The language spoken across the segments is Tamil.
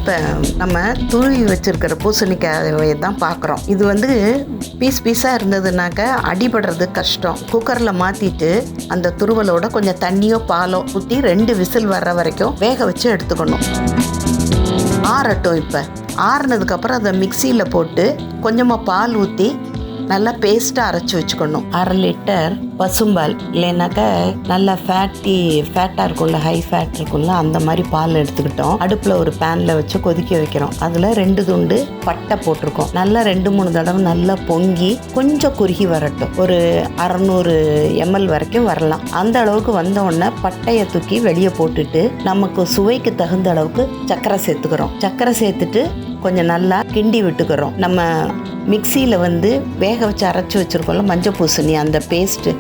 இப்போ நம்ம துருவி வச்சிருக்கிற பூசணிக்காயை தான் பார்க்குறோம். இது வந்து பீஸாக இருந்ததுனாக்க அடிபடுறது கஷ்டம். குக்கரில் மாற்றிட்டு அந்த துருவலோட கொஞ்சம் தண்ணியோ பாலோ ஊற்றி 2 விசில் வர்ற வரைக்கும் வேக வச்சு எடுத்துக்கணும். ஆறட்டும். இப்போ ஆறுனதுக்கப்புறம் அதை மிக்சியில் போட்டு கொஞ்சமாக பால் ஊற்றி நல்லா பேஸ்ட்டாக அரைச்சி வச்சுக்கணும். 1/2 லிட்டர் பசும்பால், இல்லைனாக்கா நல்லா ஃபேட்டாக இருக்கும்ல, ஹை ஃபேட் இருக்கும்ல, அந்த மாதிரி பால் எடுத்துக்கிட்டோம். அடுப்பில் ஒரு பேனில் வச்சு கொதிக்க வைக்கிறோம். அதில் 2 துண்டு பட்டை போட்டிருக்கோம். நல்லா 2-3 தடவை நல்லா பொங்கி கொஞ்சம் குறுகி வரட்டும். ஒரு 600 ml வரைக்கும் வரலாம். அந்த அளவுக்கு வந்த உடனே பட்டையை தூக்கி வெளியே போட்டுட்டு நமக்கு சுவைக்கு தகுந்த அளவுக்கு சர்க்கரை சேர்த்துக்கிறோம். சர்க்கரை சேர்த்துட்டு கொஞ்சம் நல்லா கிண்டி விட்டுக்கிறோம். நம்ம மிக்சியில் வந்து வேக வச்சு அரைச்சி வச்சுருக்கோம்ல மஞ்சள் பூசணி, அந்த பேஸ்ட்டு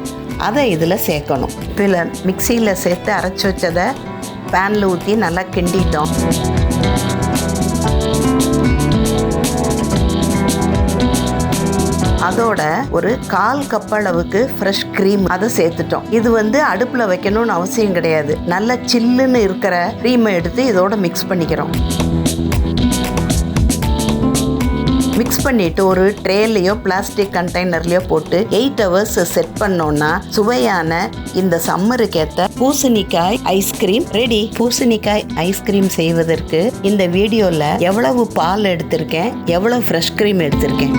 அதை இதில் சேர்க்கணும். இதில் மிக்சியில் சேர்த்து அரைச்சி வச்சதை பேனில் ஊற்றி நல்லா கிண்டிட்டோம். அதோட ஒரு 1/4 கப் அளவுக்கு ஃப்ரெஷ் க்ரீம் அதை சேர்த்துட்டோம். இது வந்து அடுப்பில் வைக்கணும்னு அவசியம் கிடையாது. நல்லா சில்லுன்னு இருக்கிற க்ரீமை எடுத்து இதோட மிக்ஸ் பண்ணிக்கிறோம். மிக்ஸ் பண்ணிவிட்டு ஒரு ட்ரேலையோ பிளாஸ்டிக் கண்டெய்னர்லையோ போட்டு 8 hours செட் பண்ணோன்னா சுவையான இந்த சம்மருக்கு ஏற்ற பூசணிக்காய் ஐஸ்கிரீம் ரெடி. பூசணிக்காய் ஐஸ்கிரீம் செய்வதற்கு இந்த வீடியோவில் எவ்வளவு பால் எடுத்திருக்கேன், எவ்வளவு ஃப்ரெஷ் க்ரீம் எடுத்திருக்கேன்.